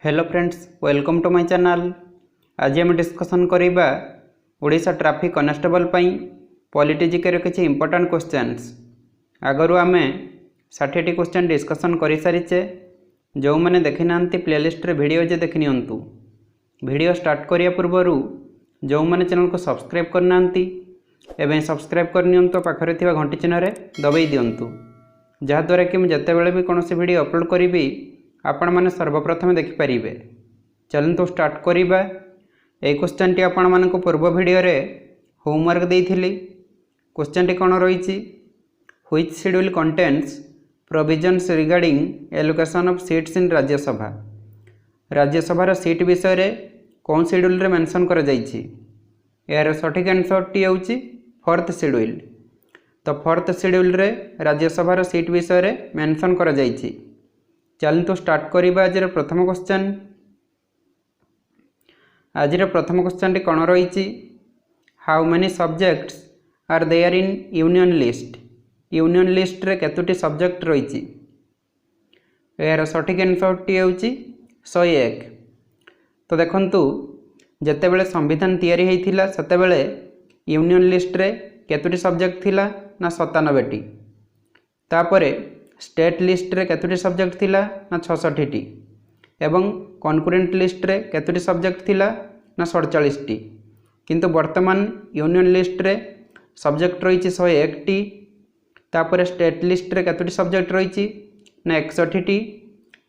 Hello friends, welcome to my channel. आज आम discussion करिबा ओडिशा ट्रैफिक कांस्टेबल पई पॉलिटी जीके रे किछि इंपोर्टेंट क्वेश्चंस। आगरु आमे 60टी क्वेश्चन डिस्कसन करि सारिचे। जो माने देखि नांती प्लेलिस्ट रे वीडियो जे देखि नियंतु। वीडियो स्टार्ट करिया पूर्वरु जो माने चैनल को सब्सक्राइब कर नांती एबे सब्सक्राइब कर नियंतु, पाखरे थिबा घंटी चिन्ह रे दबाई दियंतु, जहा द्वारा कि जते बेले भी कोनोसी वीडियो अपलोड करिबी आपण मैंने सर्वप्रथम देखिपारे। चलतु स्टार्ट करिबा। ए क्वेश्चन टी आपण मानक पूर्व वीडियो रे होमवर्क देइथिली। क्वेश्चन टी कोन रहिछि, which schedule contains provisions regarding allocation of seats in Rajya Sabha. Rajya Sabha रो सीट विषय रे कौन शेड्यूल रे मेंशन कर जाइछि। यार सठिक आंसर टी होछि फोर्थ शेड्यूल। तो फोर्थ शेड्यूल रे राज्यसभा रो सीट विषय रे मेंशन कर जाइछि। चलतु स्टार्ट करिबा। आज प्रथम क्वेश्चन। आज प्रथम क्वेश्चन टी कोन रहिछि, how many subjects are there in union list. Union list रे केतुटी सब्जेक्ट रहिछि। यार सठिक आंसर टी होछि 101। तो देखंतु जेतेबेले संविधान तैयारी हेइथिला सेतेबेले यूनियन लिस्ट रे केतुटी सब्जेक्ट थिला ना 97टी। तापरे स्टेट लिस्ट रे केतुटी सब्जेक्ट थिला ना 66टी एवं कॉन्करेंट लिस्ट रे केतुटी सब्जेक्ट थिला ना 47टी। किंतु वर्तमान यूनियन लिस्ट रे सब्जेक्ट रही 101टी। तापर स्टेट लिस्ट रे केतुटी सब्जेक्ट रही ना 61टी।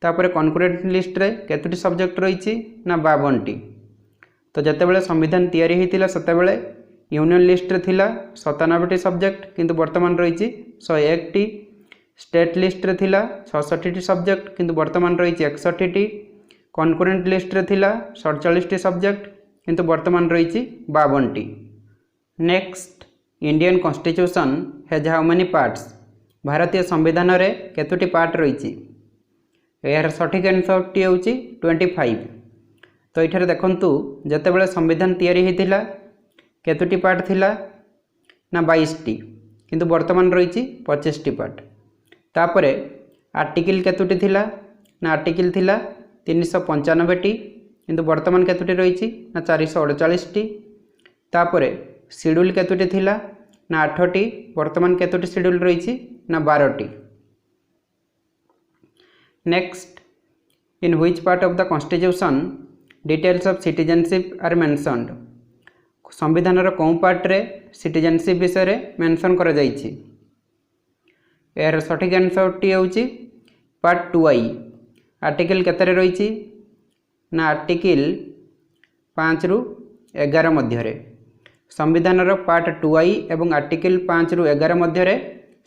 तापर कॉन्करेंट लिस्ट रे केतुटी सब्जेक्ट रही ना 52टी। तो जेतेबेले संविधान तैयारी हेइतिला सेतेबेले यूनियन लिस्ट रे थिला 97टी सब्जेक्ट, किंतु वर्तमान रही 101टी। स्टेट लिस्ट रे थिला 66टी सब्जेक्ट, किंतु वर्तमान रही 61टी। कॉन्करेंट लिस्ट रे थिला 47टी सब्जेक्ट, किंतु वर्तमान रही 52टी। Next, Indian constitution has how many parts. भारतीय संविधान रे केतुटी पार्ट रही। यार सठिक आंसर टी होछि 25। तो इठारे देखंतु जेतेबेले संविधान तैयारी हेइतिला केतुटी पार्ट थिला ना 22टी, किंतु वर्तमान रही 25टी पार्ट। तापरे आर्टिकल केतुटी थिला ना आर्टिकल थिला 395टी, किंतु वर्तमान केतुटी रही ना 448टी। तापरे शेड्यूल केतुटी थिला ना 8टी, वर्तमान केतुटी शेड्यूल रही ना 12टी। Next, in which part of the constitution details of citizenship are mentioned. संविधान रो कौन पार्ट रे सिटीजनशिप विषय रे मेंशन करा जाइछि। यार सठिक आंसर टी होछि पार्ट 2I। आर्टिकल केतरे रही ना आर्टिकल 5 रु 11 मध्य रे। संविधान रो पार्ट 2I एवं आर्टिकल 5 रु 11 मध्य रे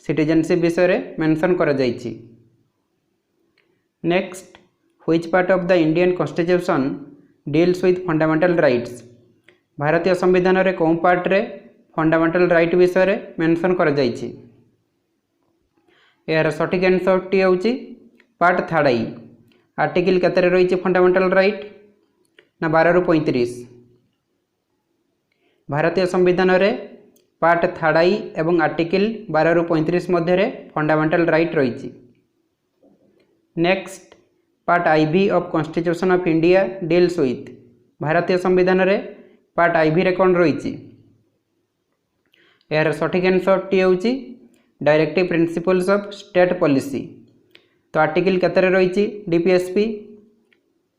सिटीजनशिप विषय रे मेंशन करा जाइछि। Next, which part of the Indian constitution deals with fundamental rights. भारतीय संविधान रे कौन पार्ट रे फंडामेंटल राइट विषय रे मेंशन करा जाइछि। यार सठिक आंसर टी होछि पार्ट 3I। आर्टिकल केतरे रही फंडामेंटल राइट ना 12 रु 35। भारतीय संविधान रे पार्ट 3I एवं आर्टिकल 12 रु 35 मध्य रे फंडामेंटल राइट रही। Next, part IV of constitution of India deals with. भारतीय संविधान रे पार्ट IV रे कौन रही। यार सठिक आंसर टी होछि directive principles of state policy. तो आर्टिकल केतरे रही DPSP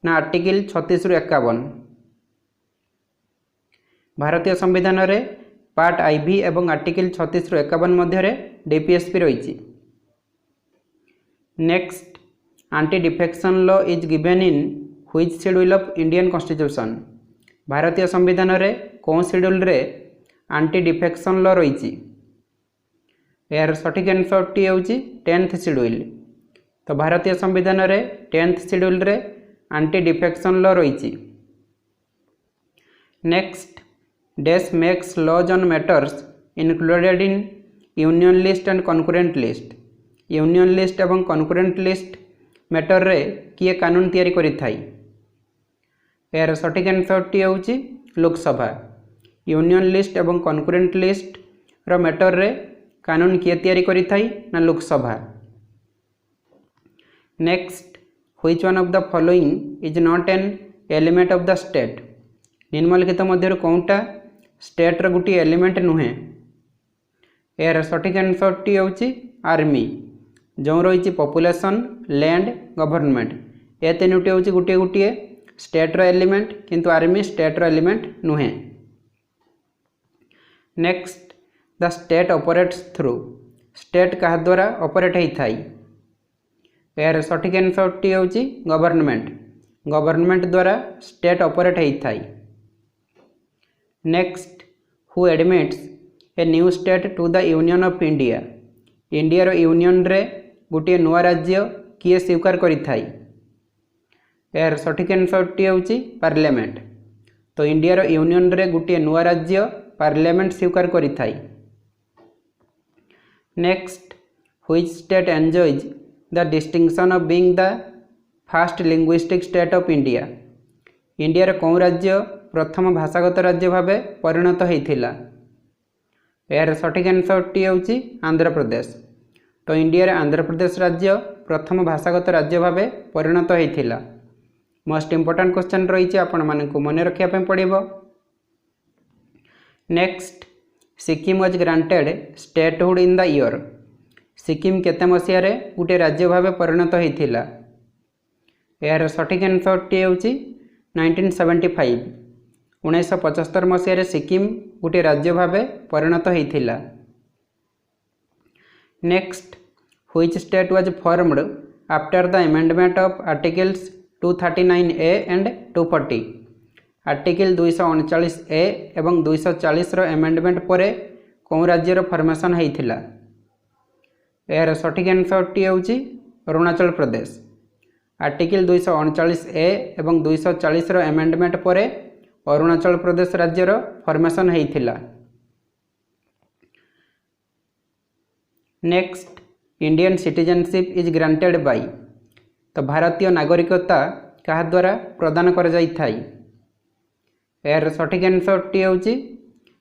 ना आर्टिकल 36 रु 51। भारतीय संविधान रे पार्ट IV एवं आर्टिकल 36 रु 51 मध्य रे DPSP रही। Next, anti defection law is given in which schedule of Indian constitution. भारतीय संविधान रे कौन शेड्यूल रे एंटी डिफेक्शन लॉ रही। यार सठिक आंसर टी होछि 10th शेड्यूल। तो भारतीय संविधान रे 10th शेड्यूल रे एंटी डिफेक्शन लॉ रही। Next, dash makes laws on matters included in union list and concurrent list. Union list एवं कॉन्करेंट लिस्ट मैटर रे किए कानून तैयारी करिथाई। यार सठिक आंसर टी होछि लोकसभा। यूनियन लिस्ट एवं कॉन्करेंट लिस्ट रो मैटर रे कानून किए तैयारी करिथाई ना Lok Sabha. Next, which one of the following is not an element of the state निम्नलिखित मध्य कौनटा स्टेट्र गोटे एलिमेंट नुहे यार सठिक आंसरटी होची आर्मी जो रही पॉपुलेशन लैंड गवर्नमेंट ए तीनोटी होची गोटे गोटे स्टेट्र एलिमेंट किंतु आर्मी स्टेट्र एलिमेंट नुहे। Next the state operates through state क्या द्वारा ऑपरेट होता है यार सठिक आंसरटी होची गवर्नमेंट गवर्नमेंट द्वारा स्टेट ऑपरेट होता है। Next who admits a new state to the union of India India union रे गोटे नुआ राज्य किए स्वीकार करिथाई यार सठिक आंसरटी होची पार्लियामेंट तो इंडिया यूनियन रे गोटे नुआ राज्य पार्लियामेंट स्वीकार करिथाई। Next which state enjoys the distinction of being the first linguistic state of India India कौन राज्य प्रथम भाषागत राज्य भावे परिणत होइथिला यार सठिक आंसरटी होची आंध्र प्रदेश तो इंडिया आंध्र प्रदेश राज्य प्रथम भाषागत राज्य भावे परिणत होइथिला। मोस्ट इंपोर्टेंट क्वेश्चन रही आपण मानकु मन रखिया पड़िबो। Next Sikkim was granted statehood in the year Sikkim केते मसिया रे गोटे राज्य भावे परिणत होइथिला यार सठिक आंसरटी होची 1975 1975 मसीह सिक्किम गोटे राज्य भावे परिणत होइथिला। Next which state was formed after the amendment of articles 239A and 240 article 239A एवं 240 रो अमेंडमेंट परे कौन राज्यर फॉर्मेशन होइथिला यार सठिक आंसरटी होची अरुणाचल प्रदेश आर्टिकल 239A एवं 240 रो अमेंडमेंट परे अरुणाचल प्रदेश राज्यर फॉर्मेशन होइथिला। Next Indian citizenship is granted by तो भारतीय नागरिकता क्या द्वारा प्रदान कर जाइथाई यार सठिक आंसरटी होची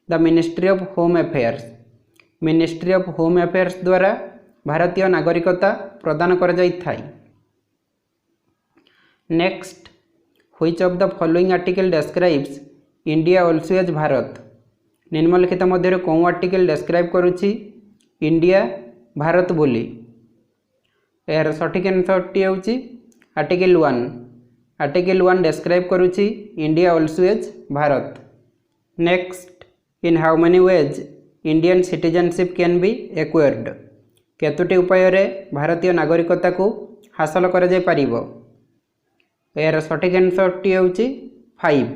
the ministry of home affairs ministry of home affairs द्वारा भारतीय नागरिकता प्रदान कर जाइथाई। Next which of the following article describes India also as Bharat निम्नलिखित मध्य कौन आर्टिकल डेस्क्राइब करुछि इंडिया भारत बोली यार सठिक आंसरटी होची आर्टिकल 1 डेस्क्राइब करुछि India also as Bharat. Next in how many ways Indian citizenship can be acquired केतोटी उपाय रे भारतीय नागरिकता को हासिल कर जाय परिबो यार सठिक आंसरटी होची 5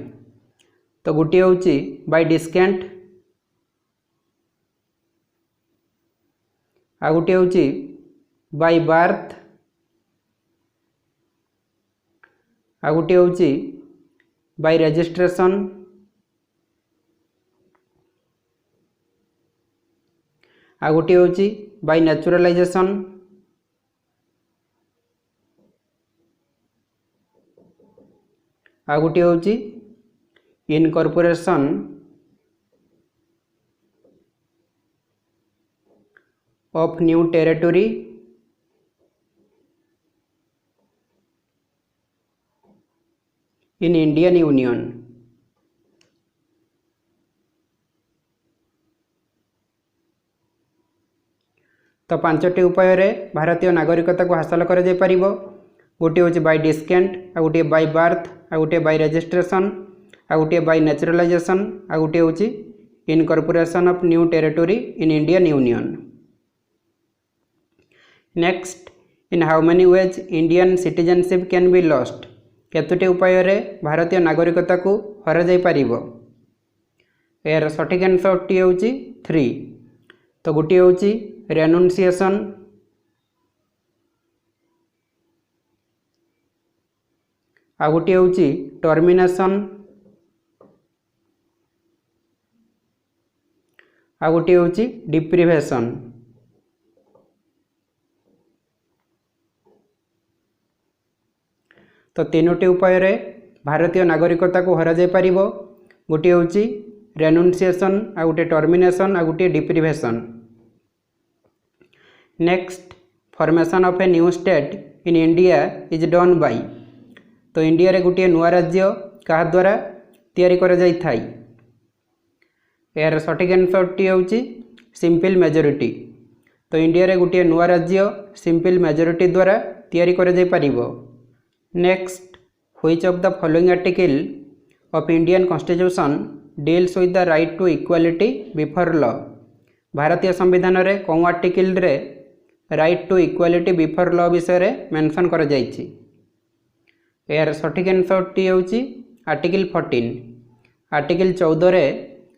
तो गोटे होची बाय डिस्केंट आ गोटे होची बाय बर्थ आ गोटे होची बाय रजिस्ट्रेशन आ गोटे होची बाय नेचुरलाइजेशन आ गोटे होची incorporation of new territory in Indian union. तो पांचटी उपाय रे भारतीय नागरिकता को हासिल कर जाय परिबो गोटे होची बाय डिस्केंट आ गोटे बाय बर्थ आ गोटे बाय रजिस्ट्रेशन आ गोटे बाय नेचुरलाइजेशन आ गोटे होची incorporation of new territory in Indian union. Next in how many ways Indian citizenship can be lost केतोटी उपाय रे भारतीय नागरिकता को हरा जाय परिबो यार सठिक आंसरटी होची 3 तो गोटे होची रेनुन्सिएशन आ गोटे होची टर्मिनेशन आ गोटे होची डिप्रिवेशन। तो तीनोटी उपाय रे भारतीय नागरिकता को हरा जाय परिबो गोटे होची रेनुन्सिएशन आ गोटे टर्मिनेशन आ गोटे deprivation. Next formation of A new state in India is done by. तो इंडिया रे गोटे नुआ राज्य क्या द्वारा तैयारी करा जाई थाई। यार सठिक आंसरटी होची सिंपल मेजोरिटी। तो इंडिया रे गोटे नुआ राज्य सिंपल मेजोरिटी द्वारा तैयारी करा जाई परिबो। Next, which of the following article of Indian constitution deals with the right to equality before law. भारतीय संविधान रे कौन आर्टिकल रे right to equality before law विषय रे मेंशन करा जायछि। यार सठिक आंसरटी होची आर्टिकल 14। आर्टिकल 14 रे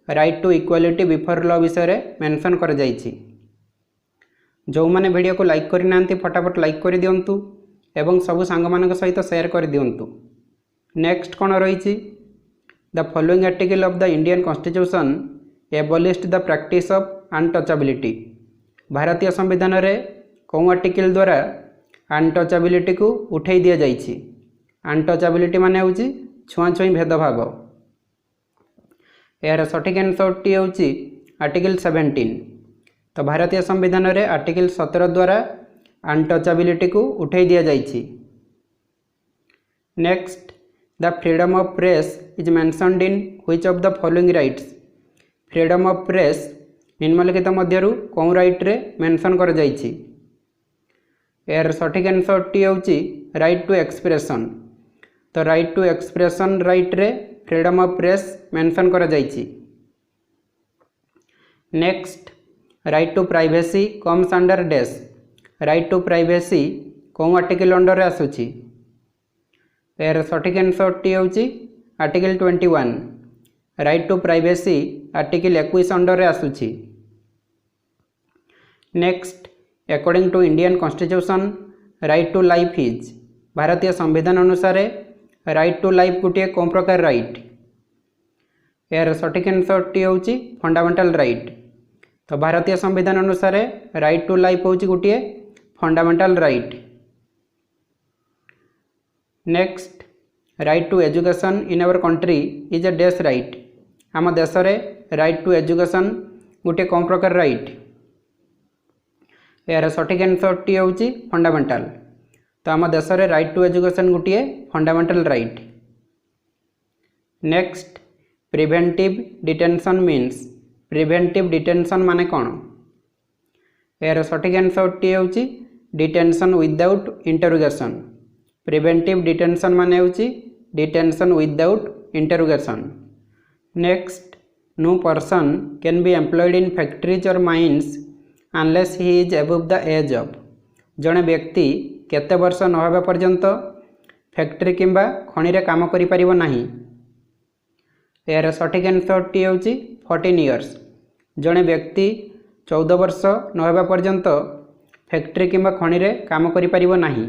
right to equality before law विषय रे मेंशन करा जायछि। जो मैंने वीडियो को लाइक करि नांती फटाफट लाइक कर दियंतु एवं सबु सांग मानक सहित शेयर कर दियंतु। नेक्स्ट कौन रही, the following article of the Indian constitution abolished the practice of untouchability. भारतीय संविधान रे कौन आर्टिकल द्वारा अनटचेबिलिटी को उठाई दिया जाइछि। अनटचेबिलिटी माने होछि छुआछुई भेदभाव। यार सठिक आंसरटी होछि आर्टिकल 17। तो भारतीय संविधान रे आर्टिकल 17 द्वारा अनटचेबिलिटी को उठाई दिया जाइछि। Next, the freedom of press is mentioned in which of the following rights. Freedom of press निम्नलिखित मध्यरु कौन राइट रे मेंशन कर जाइछि। यार सठिक आंसरटी होछि राइट टू एक्सप्रेशन। तो राइट टू एक्सप्रेशन राइट रे फ्रीडम ऑफ प्रेस मेंशन कर जाइछि। Next, right to privacy comes under dash. Right to privacy कौन आर्टिकल अंडर आसुछि। यार सठिक आंसरटी होछि article 21। Right to privacy article 21 under आसुछि। Next, according to Indian constitution right to life is. भारतीय संविधान अनुसार राइट टू लाइफ गोटे कौन प्रकार राइट। यार सठिक आंसरटी होछि फंडामेंटल राइट। तो भारतीय संविधान अनुसार राइट टू लाइफ होछि गोटे fundamental right. Next, right to education in our country is a dash right. आम देश में राइट टू एजुकेशन गोटे कौन प्रकार राइट। यार सठिक आंसरटी होछि फंडामेंटल। तो आम देश में राइट टू एजुकेशन गोटे fundamental right. Next, preventive detention means. Preventive detention माने कौन। यार सठिक आंसरटी होछि detention without interrogation. Preventive detention माने होछि detention without interrogation. Next, no person can be employed in factories और mines unless he is above the age of. जड़े व्यक्ति केते वर्ष न होबा पर्यंत फैक्ट्री किंबा खणी रे काम करि परिबो नाही। यार सठिक आंसरटी होछि 14 इयर्स। जड़े व्यक्ति 14 वर्ष न होबा पर्यंत फैक्ट्री किंबा खणी रे काम करि परिबो नाही।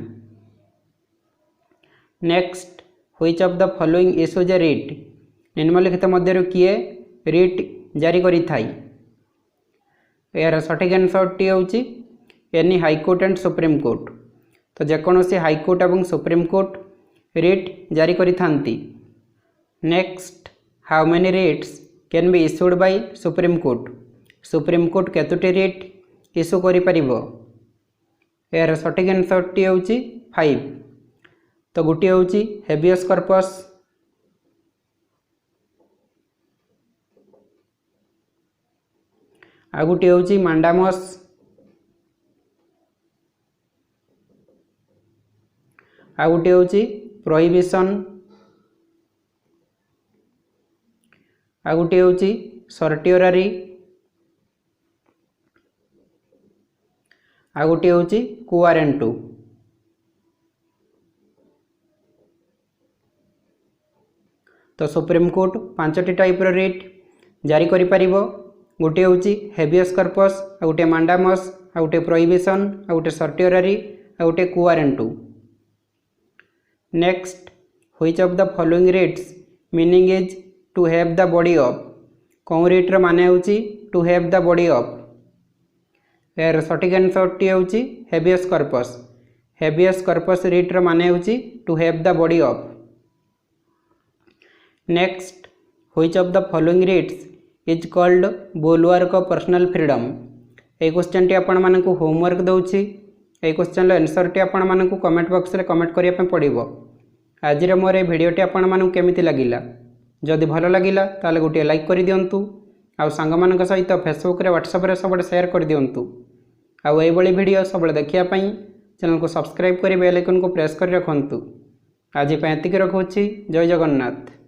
Next, which of the following issues A writ. निम्नलिखित मध्यरु किए रिट जारी करि थाई। यार सठिक आंसरटी होछि any high court and supreme court. तो जेकोसी हाईकोर्ट एवं सुप्रीम कोर्ट रिट जारी करि थांती। Next, how many writs can be issued by supreme court. Supreme court केतोटी रिट इश्यू करि परिबो। यार सठिक आंसरटी होछि 5। तो गोटे होछि हेबियस कॉर्पस। आ गोटे होछि मांडामस। आ गोटे होछि प्रोहिबिशन। आ गोटे होछि सर्टियोरारी। आ गोटे होछि क्वारेंटू। तो सुप्रीम कोर्ट 5टी टाइप रिट जारी करि परिबो। गोटे होछि हेबियस कॉर्पस, आ गोटे मांडामस, आ गोटे प्रोहिबिशन, आ गोटे सर्टियोरारी, आ गोटे quo warranto. Next, which of the following writs meaning is to have the body of. कौन रिट्र माने होछि to have the body of. यार सठिक आंसरटी होछि हेबियस कॉर्पस। हेबियस कॉर्पस रिट्र माने होछि to have the body of. Next, which of the following writs is called bulwark of personal freedom. ए क्वेश्चन टी आपण मानकु होमवर्क दउछि। এই क्वेश्चन आंसरटी आपण मानकु कमेंट बॉक्स रे कमेंट करिया पे पड़िबो। आज मोर ए भिडियोटी आपण मानकु केमिति लागिला जदि भल लागिला ताले गोटे लाइक कर दियंतु आउ सांग मानक सहित फेसबुक रे व्हाट्सएप रे सब शेयर कर दियंतु आउ एई बळी भिडियो सब देखिया पई चैनल को सब्सक्राइब करी बेल आइकन को प्रेस कर रखंतु। आज पे एतिक रखुछि। जय जगन्नाथ।